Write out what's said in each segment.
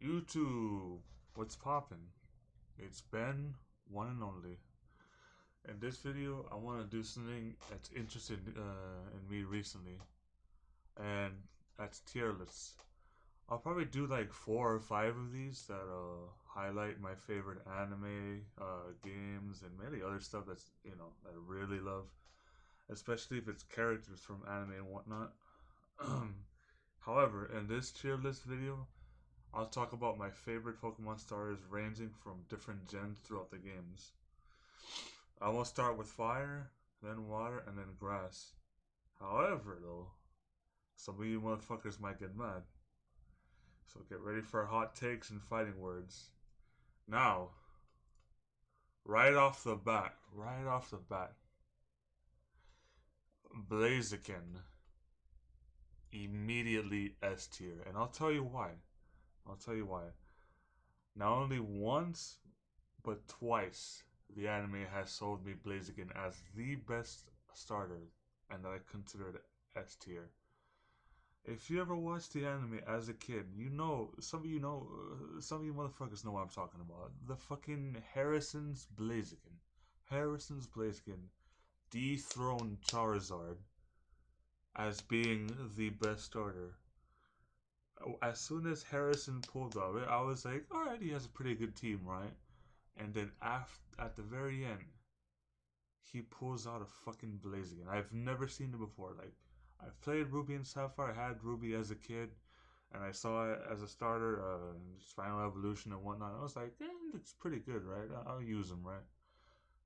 YouTube, what's poppin'? It's Ben, one and only. In this video, I want to do something that's interested in me recently, and that's tier lists. I'll probably do like 4 or 5 of these that highlight my favorite anime, games, and many other stuff that's that I really love, especially if it's characters from anime and whatnot. However, in this tier list video, I'll talk about my favorite Pokemon starters ranging from different gens throughout the games. I will start with fire, then water, and then grass. However, though, some of you motherfuckers might get mad. So get ready for hot takes and fighting words. Now, right off the bat, Blaziken immediately S tier. And I'll tell you why. Not only once, but twice, the anime has sold me Blaziken as the best starter, and that I consider it S tier. If you ever watched the anime as a kid, some of you motherfuckers know what I'm talking about. The fucking Harrison's Blaziken dethroned Charizard as being the best starter. As soon as Harrison pulled off it, I was like, alright, he has a pretty good team, right? And then at the very end, he pulls out a fucking Blaziken. I've never seen it before. Like, I've played Ruby and Sapphire. I had Ruby as a kid, and I saw it as a starter, Final Evolution and whatnot. I was like, it's pretty good, right? I'll use him, right?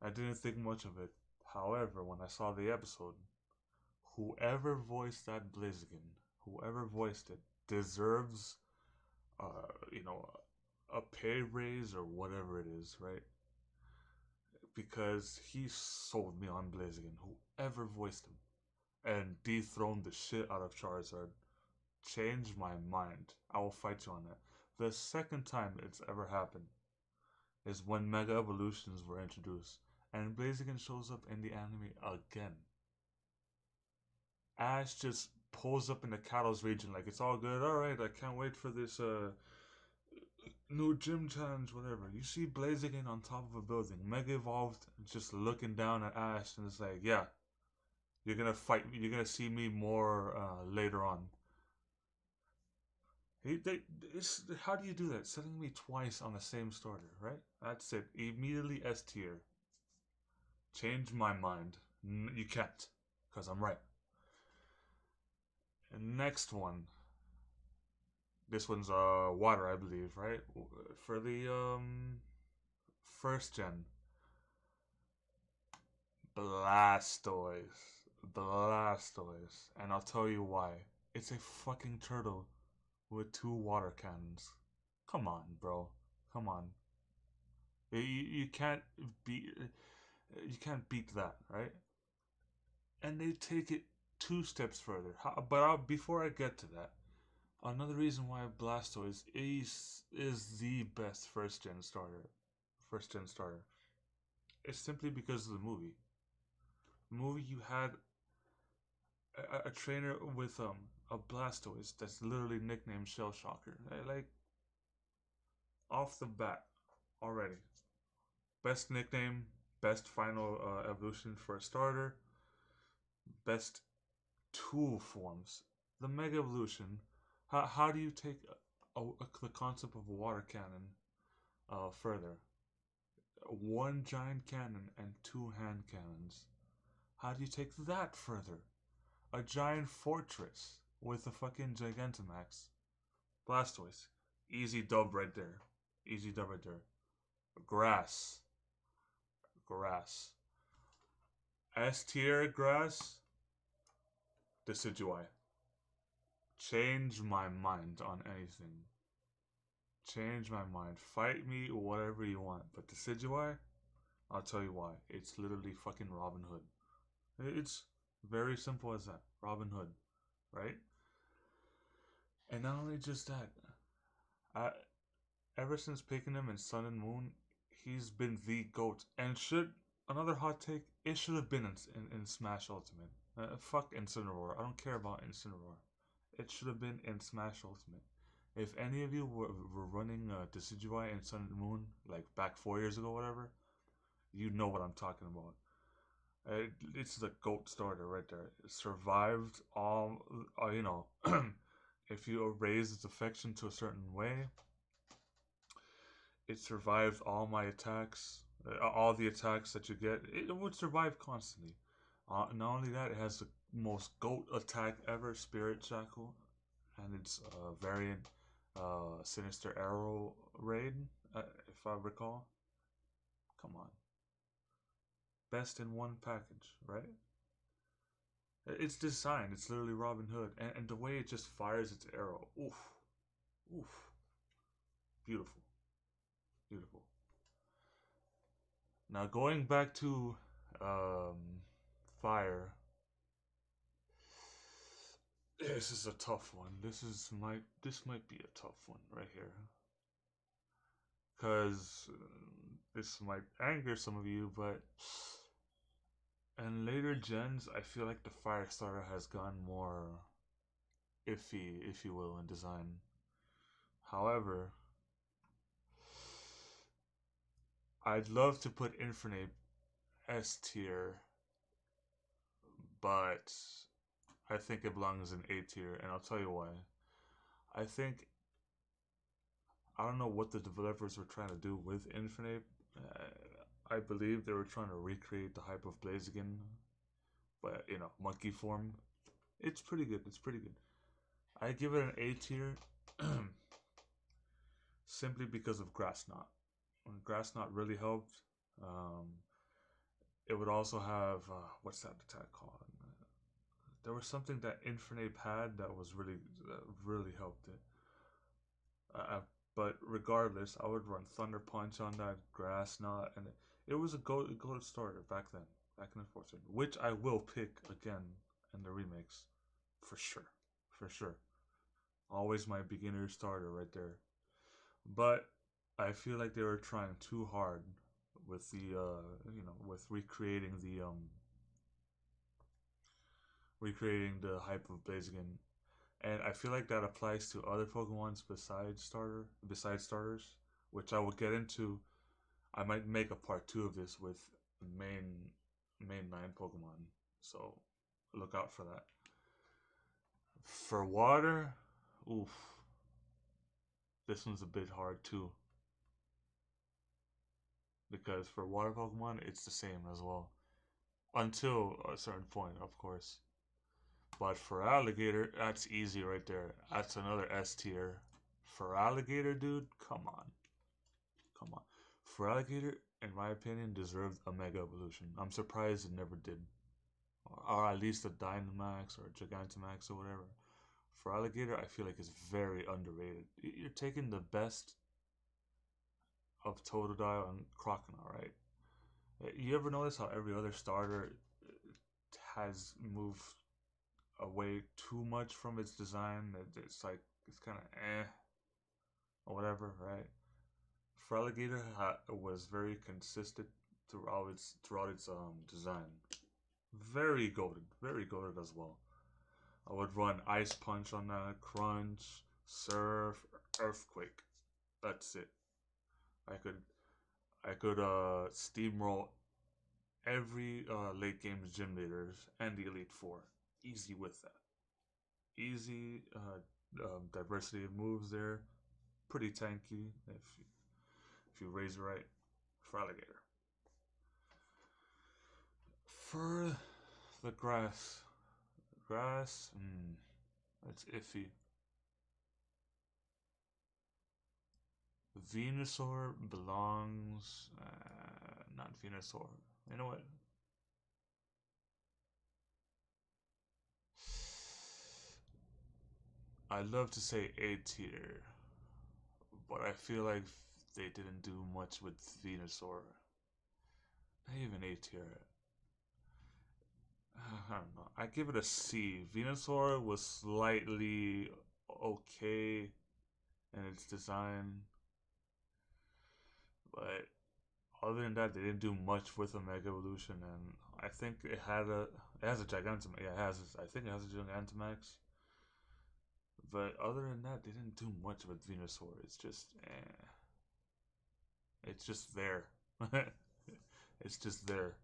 I didn't think much of it. However, when I saw the episode, whoever voiced that Blaziken, whoever voiced it, deserves, uh, you know, a pay raise or whatever it is, right? Because he sold me on Blaziken. Whoever voiced him and dethroned the shit out of Charizard changed my mind. I will fight you on that. The second time it's ever happened is when Mega Evolutions were introduced, and Blaziken shows up in the anime again. Ash just pulls up in the Kalos region like it's all good. All right, I can't wait for this new gym challenge, whatever. You see Blaziken on top of a building, Mega Evolved, just looking down at Ash, and it's like, yeah, you're gonna fight me. You're gonna see me more later on. How do you do that? Setting me twice on the same starter, right? That's it. Immediately S tier. Change my mind. You can't, because I'm right. And next one. This one's water, I believe, right? For the first gen. Blastoise. And I'll tell you why. It's a fucking turtle with 2 water cannons. Come on, bro. Come on. You can't beat that, right? And they take it 2 steps further. Before I get to that, another reason why Blastoise is the best First gen starter. It's simply because of the movie. Movie, you had a trainer with a Blastoise that's literally nicknamed Shell Shocker. Like, off the bat already. Best nickname, best final evolution for a starter, best tool forms. The Mega Evolution. How do you take the concept of a water cannon further? One giant cannon and 2 hand cannons. How do you take that further? A giant fortress with a fucking Gigantamax. Blastoise. Easy dub right there. Easy dub right there. Grass. Grass. S tier grass. Decidueye. Change my mind on anything. Change my mind. Fight me, whatever you want. But Decidueye, I'll tell you why. It's literally fucking Robin Hood. It's very simple as that. Robin Hood, right? And not only just that, I, ever since picking him in Sun and Moon, he's been the GOAT. And another hot take, it should have been in Smash Ultimate. Fuck Incineroar. I don't care about Incineroar. It should have been in Smash Ultimate. If any of you were running Decidueye in Sun and Moon, like back 4 years ago, whatever, you know what I'm talking about. It's the GOAT starter right there. It survived all, you know, if you raise its affection to a certain way, it survived all my attacks, all the attacks that you get. It would survive constantly. Not only that, it has the most GOAT attack ever, Spirit Shackle, and its variant, Sinister Arrow Raid, if I recall. Come on. Best in one package, right? It's design. It's literally Robin Hood, and the way it just fires its arrow. Oof, oof, beautiful, beautiful. Now going back to fire. This is a tough one. This might be a tough one right here, cause this might anger some of you, but in later gens, I feel like the fire starter has gone more iffy, if you will, in design. However, I'd love to put Infernape S tier, but I think it belongs in A tier, and I'll tell you why. I think I don't know what the developers were trying to do with Infernape. I believe they were trying to recreate the hype of Blaziken, but monkey form. It's pretty good. It's pretty good. I give it an A tier, simply because of Grass Knot. Grass Knot really helped. Um, it would also have what's that attack called? There was something that Infernape had that was really helped it. But regardless, I would run Thunder Punch on that Grass Knot, and it was a gold starter back then, back in the fourth gen, which I will pick again in the remakes, for sure, for sure. Always my beginner starter right there. But I feel like they were trying too hard with the with recreating the hype of Blaziken, and I feel like that applies to other Pokemons besides starters, which I will get into. I might make a part two of this with main 9 Pokemon, so look out for that. For water, oof, this one's a bit hard too, because for water Pokemon it's the same as well until a certain point, of course. But for alligator, that's easy right there. That's another S tier. For alligator, dude, come on. Come on. For alligator, in my opinion, deserved a Mega Evolution. I'm surprised it never did. Or at least a Dynamax or a Gigantamax or whatever. For alligator, I feel like it's very underrated. You're taking the best of Totodile and Croconaw, right? You ever notice how every other starter has moved away too much from its design? It's like it's kind of or whatever, right? Feraligatr was very consistent throughout its design. Very goaded as well. I would run Ice Punch on that, Crunch, Surf, Earthquake. That's it. I could steamroll every late game gym leaders and the Elite Four. Easy with that. Easy diversity of moves there. Pretty tanky if you raise it right for alligator. For the grass, that's iffy. Venusaur belongs, not Venusaur. You know what? I'd love to say A tier, but I feel like they didn't do much with Venusaur. Not even A tier. I don't know. I give it a C. Venusaur was slightly okay in its design, but other than that, they didn't do much with a Mega Evolution, and I think it has a Gigantamax. Yeah, it has. I think it has a Gigantamax. But other than that, they didn't do much with Venusaur. It's just, it's just there. It's just there.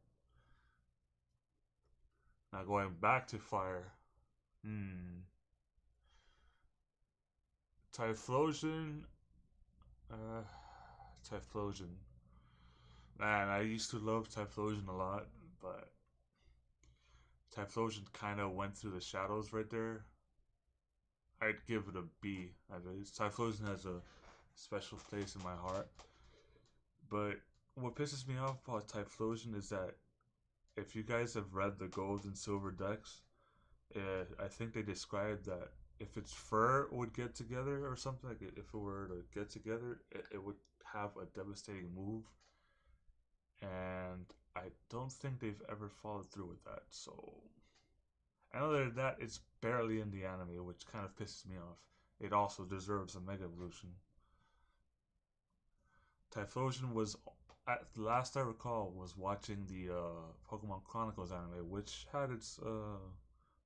Now going back to fire. Hmm. Typhlosion. Uh, Typhlosion. Man, I used to love Typhlosion a lot, but Typhlosion kind of went through the shadows right there. I'd give it a B. Typhlosion has a special place in my heart. But what pisses me off about Typhlosion is that if you guys have read the gold and silver decks, I think they described that if its fur would get together or something, like if it were to get together, it would have a devastating move. And I don't think they've ever followed through with that. So, and other than that, it's barely in the anime, which kind of pisses me off. It also deserves a Mega Evolution. Typhlosion was, at the last I recall, was watching the Pokemon Chronicles anime, which had its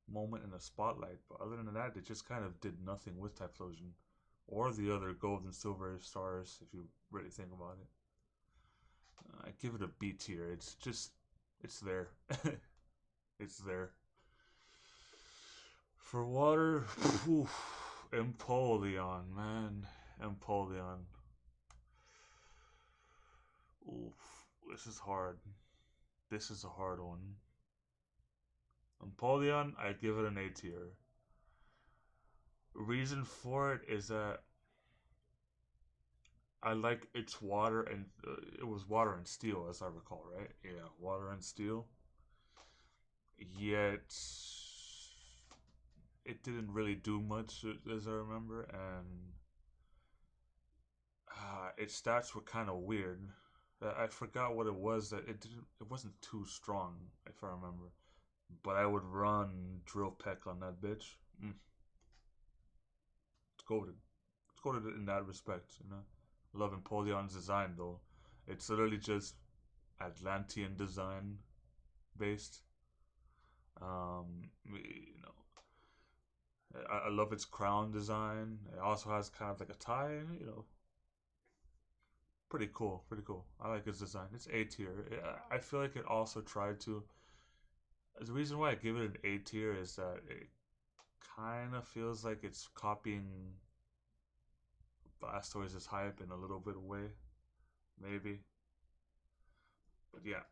moment in the spotlight. But other than that, it just kind of did nothing with Typhlosion or the other gold and silver stars, if you really think about it. I give it a B tier. It's just, it's there. It's there. For water, Empoleon, man. Empoleon. Oof, this is hard. This is a hard one. Empoleon, I give it an A tier. Reason for it is that I like its water and it was water and steel, as I recall, right? Yeah, water and steel. Yet it didn't really do much, as I remember, and its stats were kind of weird. I forgot what it was that it didn't. It wasn't too strong, if I remember. But I would run drill peck on that bitch. It's goaded. It's goaded in that respect, you know. Love Empoleon's design though. It's literally just Atlantean design based. You know, I love its crown design. It also has kind of like a tie. You know, pretty cool. Pretty cool. I like its design. It's A tier. I feel like it also tried to. The reason why I give it an A tier is that it kind of feels like it's copying Blastoise's hype in a little bit of way, maybe. But yeah.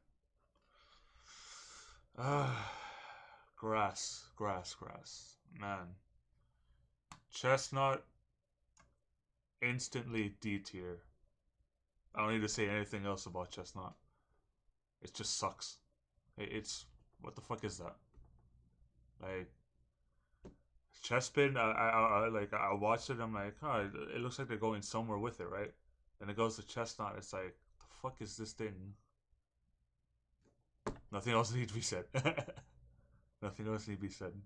Grass. Man, Chestnut instantly D tier. I don't need to say anything else about Chestnut. It just sucks. It's what the fuck is that? Like Chespin, I watched it. I'm like, oh, it looks like they're going somewhere with it, right? And it goes to Chestnut. It's like, the fuck is this thing? Nothing else needs to be said. Nothing else needs to be said.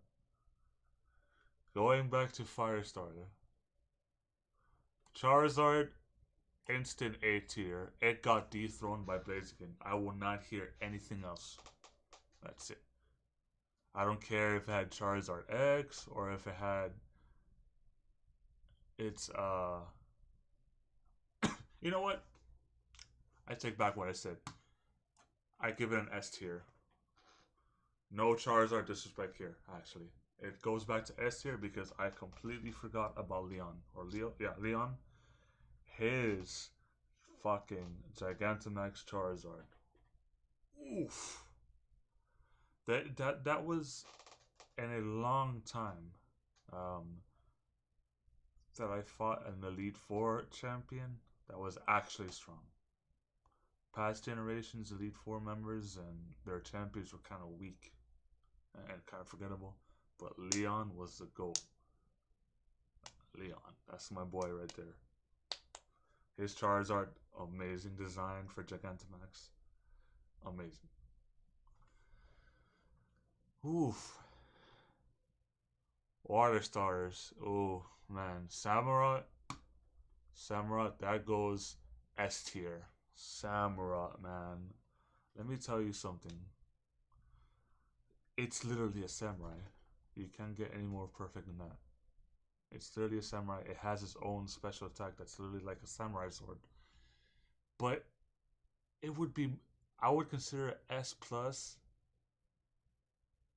Going back to Firestarter. Charizard, instant A tier. It got dethroned by Blaziken. I will not hear anything else. That's it. I don't care if it had Charizard X or if it had its you know what? I take back what I said. I give it an S tier. No Charizard disrespect here, actually. It goes back to S tier because I completely forgot about Leon. Or Leo? Yeah, Leon. His fucking Gigantamax Charizard. Oof. That was in a long time that I fought an Elite Four champion that was actually strong. Past generations Elite Four members and their champions were kind of weak and kind of forgettable, but Leon was the GOAT. Leon, that's my boy right there. His Charizard, amazing design for Gigantamax, amazing. Oof. Water starters. Oh man, Samurott, that goes S tier. Samurott, man. Let me tell you something. It's literally a samurai. You can't get any more perfect than that. It's literally a samurai. It has its own special attack that's literally like a samurai sword. But it would be, I would consider it S plus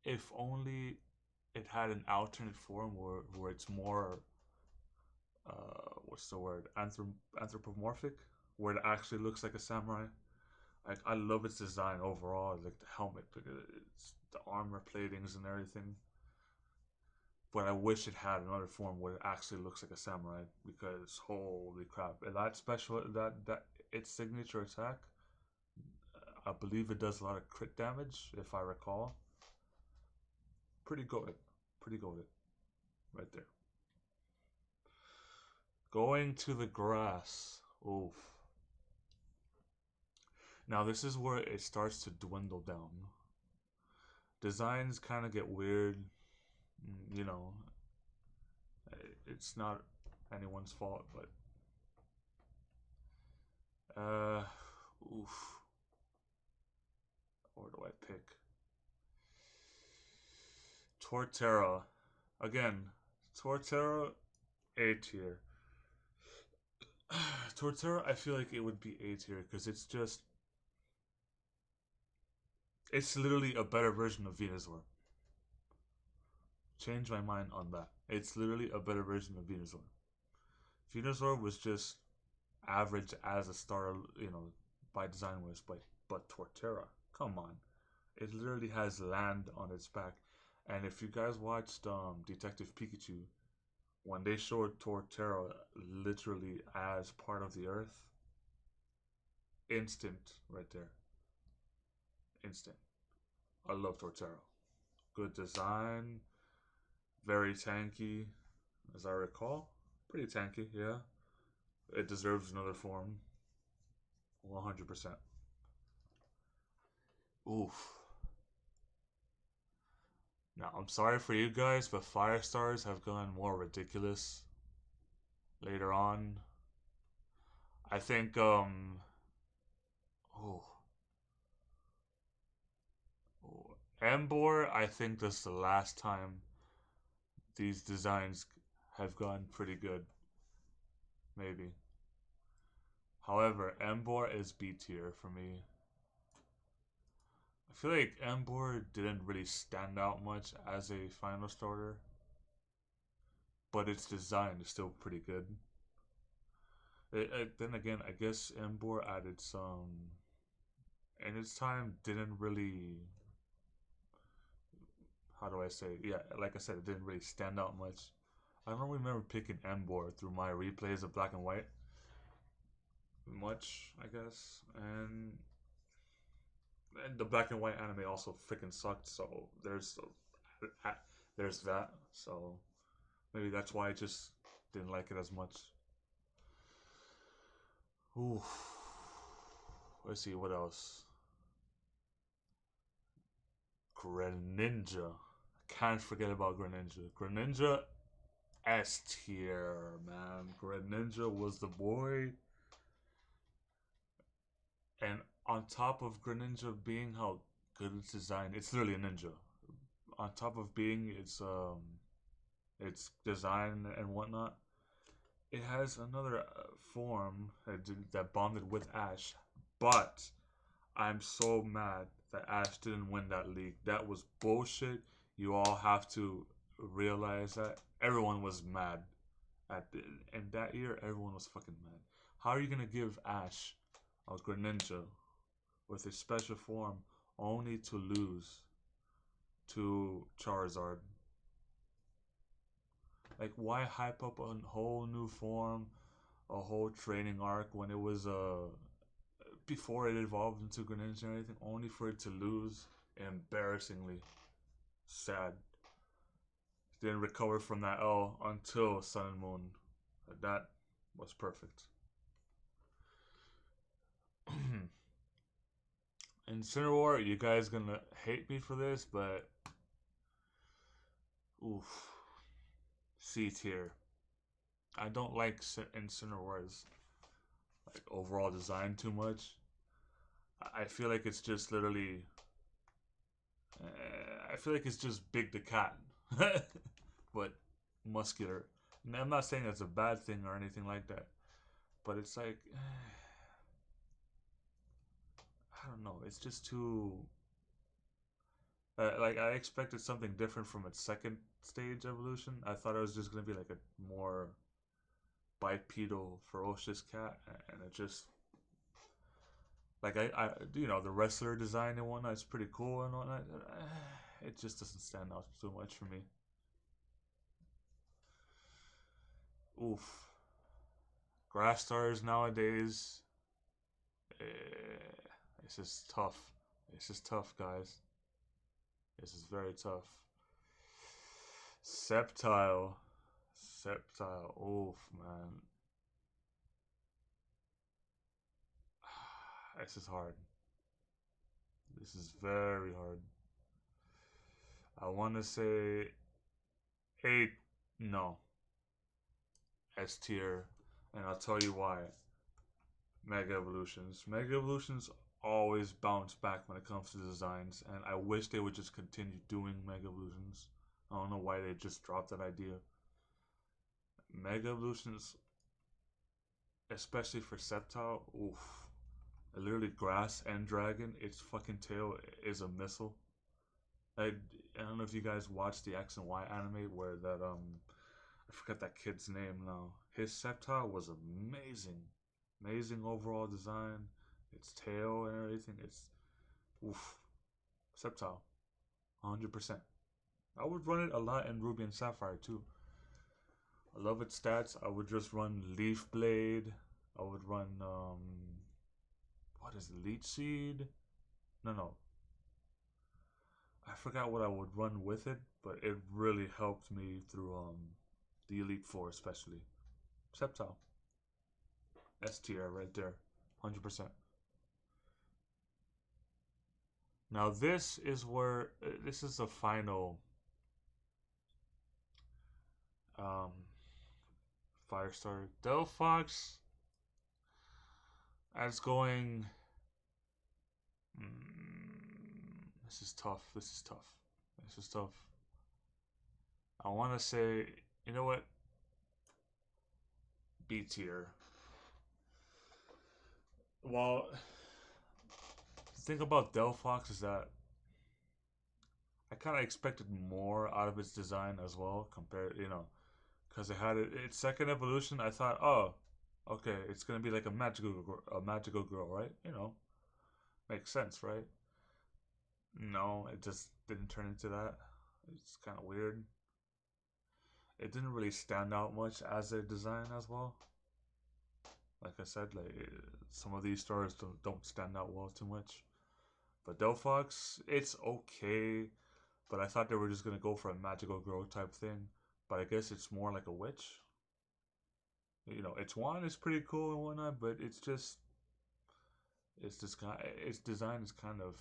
if only it had an alternate form where it's more, what's the word, anthropomorphic, where it actually looks like a samurai. Like, I love its design overall, like the helmet, it's the armor platings and everything. But I wish it had another form where it actually looks like a samurai, because holy crap, that special, that its signature attack, I believe it does a lot of crit damage if I recall. Pretty good, pretty good, right there. Going to the grass. Oof. Now this is where it starts to dwindle down. Designs kind of get weird. You know, it's not anyone's fault, but oof. Or do I pick? Torterra. Again, Torterra A tier. Torterra, I feel like it would be A tier because it's literally a better version of Venusaur. Change my mind on that. It's literally a better version of Venusaur. Venusaur was just average as a starter, by design was, but Torterra, come on, it literally has land on its back. And if you guys watched Detective Pikachu, when they showed Torterra literally as part of the Earth, instant right there, instant. I love Torterra. Good design, very tanky, as I recall. Pretty tanky, yeah. It deserves another form. 100%. Oof. Now, I'm sorry for you guys, but Fire Stars have gone more ridiculous later on. I think, oh, Embor, I think this is the last time these designs have gone pretty good. Maybe. However, Embor is B tier for me. I feel like Embor didn't really stand out much as a final starter, but its design is still pretty good. Then again, I guess Embor added some, and its time didn't really, how do I say, yeah, like I said, it didn't really stand out much. I don't remember picking Embor through my replays of Black and White much, I guess, and the Black and White anime also freaking sucked, so there's that, so maybe that's why I just didn't like it as much. Ooh, let's see what else. Greninja. I can't forget about Greninja. Greninja S tier, man. Greninja was the boy. And on top of Greninja being how good it's designed, it's literally a ninja. On top of being its design and whatnot, it has another form that bonded with Ash. But I'm so mad that Ash didn't win that league. That was bullshit. You all have to realize that everyone was mad in that year. Everyone was fucking mad. How are you gonna give Ash a Greninja with a special form only to lose to Charizard? Like, why hype up a whole new form, a whole training arc when it was before it evolved into Greninja and everything, only for it to lose embarrassingly? Sad. Didn't recover from that L until Sun and Moon. That was perfect. Incineroar, you guys gonna hate me for this, but oof, C tier. I don't like Incineroar's like overall design too much. I feel like it's just literally. I feel like it's just Big the Cat, but muscular. And I'm not saying that's a bad thing or anything like that, but it's like, I don't know. It's just too. Like I expected something different from its second stage evolution. I thought it was just gonna be like a more bipedal, ferocious cat, and it just like you know, the wrestler design and whatnot is pretty cool and whatnot. It just doesn't stand out too much for me. Oof, grass stars nowadays. Eh, it's just tough. It's just tough, guys. This is very tough. Sceptile. Sceptile. Oof, man. This is hard. This is very hard. I want to say 8. No. S tier. And I'll tell you why. Mega Evolutions. Mega Evolutions always bounce back when it comes to designs. And I wish they would just continue doing Mega Evolutions. I don't know why they just dropped that idea. Mega Evolutions, especially for Sceptile, oof. Literally grass and dragon. Its fucking tail is a missile. I don't know if you guys watched the X and Y anime where that I forgot that kid's name now. His Sceptile was amazing. Amazing overall design. Its tail and everything. It's oof. Sceptile. 100%. I would run it a lot in Ruby and Sapphire too. I love its stats. I would just run Leaf Blade. I would run what is it, Leech Seed? No. I forgot what I would run with it, but it really helped me through the Elite Four especially. Sceptile. S tier right there. 100%. Now this is where this is the final um Firestar. Delphox as going this is tough. This is tough. This is tough. I want to say, you know what? B tier. Well, the thing about Delphox is that I kind of expected more out of its design as well, compared, you know, because it had its second evolution. I thought, oh, okay, it's gonna be like a magical girl, right? You know, makes sense, right? No, it just didn't turn into that. It's kind of weird. It didn't really stand out much as a design as well. Like I said, like some of these stars don't stand out well too much. But Delphox, it's okay. But I thought they were just gonna go for a magical girl type thing. But I guess it's more like a witch. You know, its wand is pretty cool and whatnot, but it's just kind. Its design is kind of,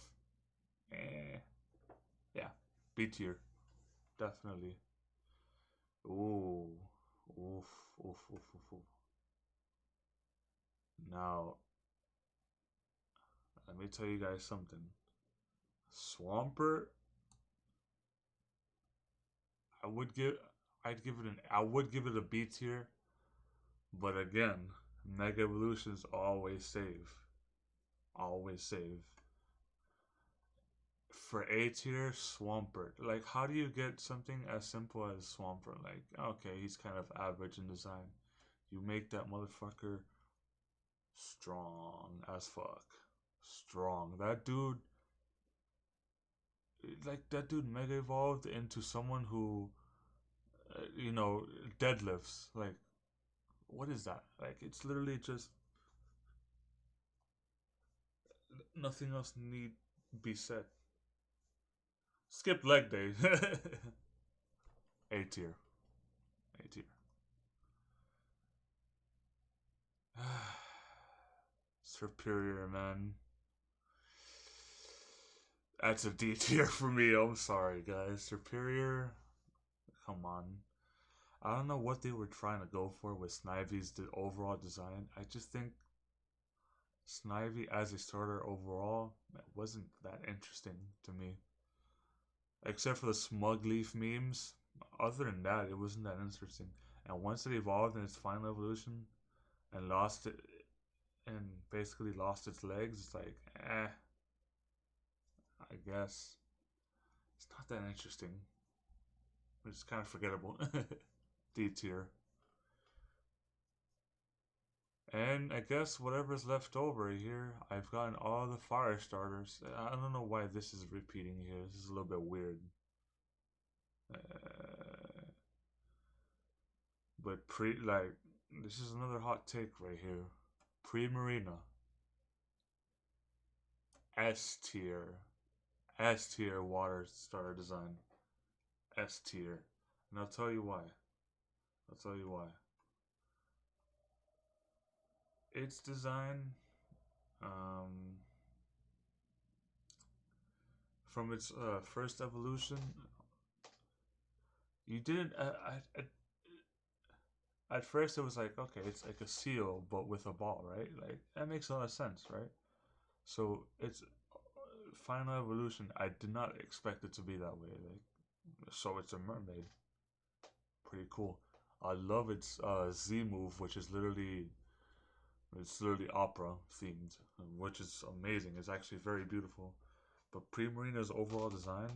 eh. Yeah, B tier, definitely. Ooh, oof, oof, oof, oof, oof. Now, let me tell you guys something. Swampert, I would give, I would give it a B tier. But again, Mega Evolutions always save. Always save. For A tier, Swampert. Like, how do you get something as simple as Swampert? Like, okay, he's kind of average in design. You make that motherfucker strong as fuck. Strong. That dude mega evolved into someone who, you know, deadlifts. Like, what is that? Like, it's literally just nothing else need be said. Skip leg day. A tier. A tier. Superior, man. That's a D tier for me. I'm sorry, guys. Superior. Come on. I don't know what they were trying to go for with Snivy's overall design. I just think Snivy as a starter overall wasn't that interesting to me. Except for the smug leaf memes. Other than that, it wasn't that interesting. And once it evolved in its final evolution and lost it, and basically lost its legs, it's like, I guess it's not that interesting. It's kind of forgettable. D tier. And I guess whatever's left over here, I've gotten all the fire starters. I don't know why this is repeating here. This is a little bit weird. But this is another hot take right here. Pre-Marina. S tier. S tier water starter design. S tier. And I'll tell you why. I'll tell you why. Its design, um, from its first evolution, you didn't. At first, it was like, okay, it's like a seal, but with a ball, right? Like, that makes a lot of sense, right? So, its final evolution, I did not expect it to be that way. Like, so it's a mermaid. Pretty cool. I love its Z move, which is literally it's literally opera themed, which is amazing. It's actually very beautiful. But Primarina's overall design,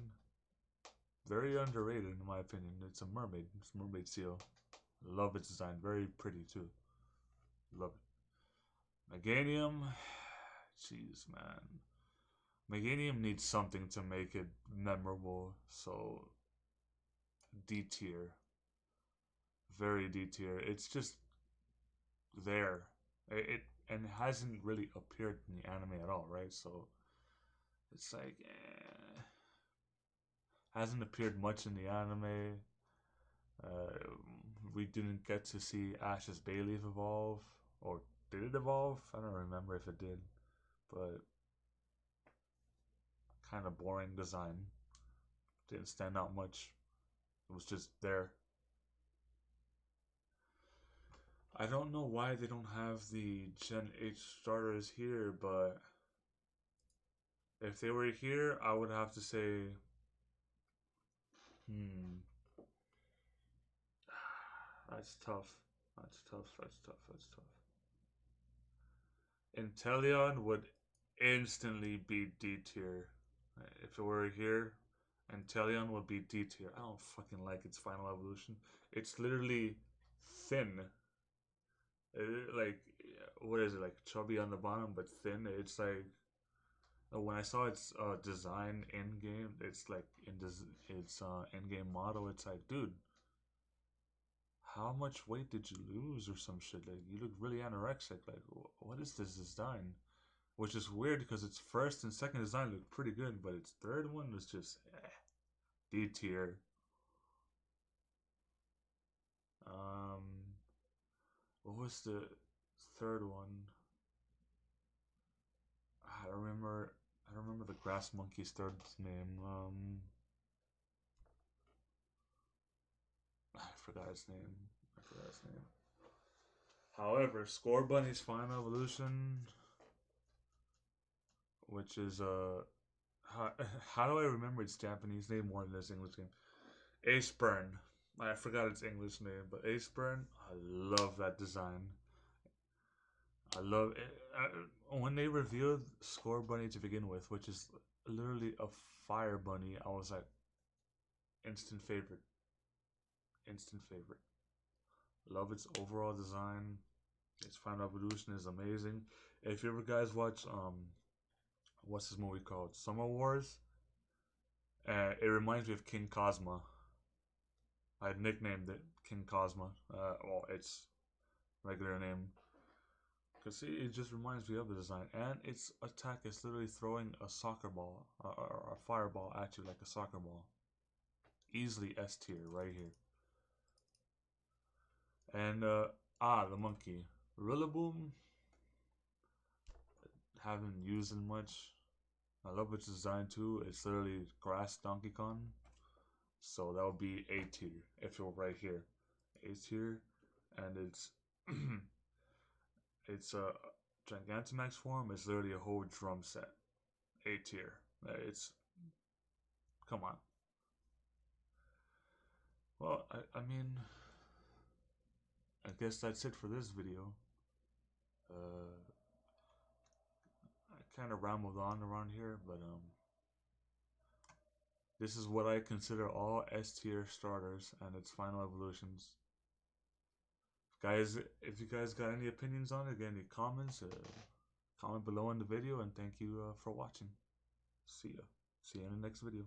very underrated in my opinion. It's a mermaid. It's a mermaid seal. Love its design. Very pretty too. Love it. Meganium, jeez man. Meganium needs something to make it memorable. So D tier. Very D tier. It's just there. It and it hasn't really appeared in the anime at all, right? So it's like hasn't appeared much in the anime. Uh, we didn't get to see Ash's Bayleaf evolve, or did it evolve? I don't remember if it did, but kind of boring design. Didn't stand out much. It was just there. I don't know why they don't have the Gen 8 starters here, but if they were here, I would have to say, hmm, that's tough. That's tough. That's tough. That's tough. Inteleon would instantly be D tier. If it were here, Inteleon would be D tier. I don't fucking like its final evolution. It's literally thin. Like, what is it? Like chubby on the bottom, but thin. It's like when I saw its design in game, it's like in its in game model. It's like, dude, how much weight did you lose or some shit? Like, you look really anorexic. Like, what is this design? Which is weird because its first and second design looked pretty good, but its third one was just D tier. Um, what was the third one? I don't remember. I don't remember the grass monkey's third name. I forgot his name. I forgot his name. However, Score Bunny's final evolution, which is how, how do I remember its Japanese name more than its English name? Ace Burn. I forgot its English name, but Ace Burn. I love that design. I love it. When they revealed Score Bunny to begin with, which is literally a fire bunny, I was like, instant favorite. Instant favorite. Love its overall design. Its final evolution is amazing. If you ever guys watch what's this movie called? Summer Wars. It reminds me of King Cosma. I nicknamed it King Cosma. Well, its regular name. Because it just reminds me of the design. And its attack is literally throwing a soccer ball, or a fireball at you like a soccer ball. Easily S tier right here. And, the monkey. Rillaboom. Haven't used it much. I love its design too. It's literally grass Donkey Kong. So that would be A tier if you're right here. A tier. And it's it's a Gigantamax form is literally a whole drum set. A tier. It's come on. Well, I mean, I guess that's it for this video. I kind of rambled on around here, but this is what I consider all S tier starters and its final evolutions. Guys, if you guys got any opinions on it, got any comments, comment below in the video, and thank you for watching. See ya. See you in the next video.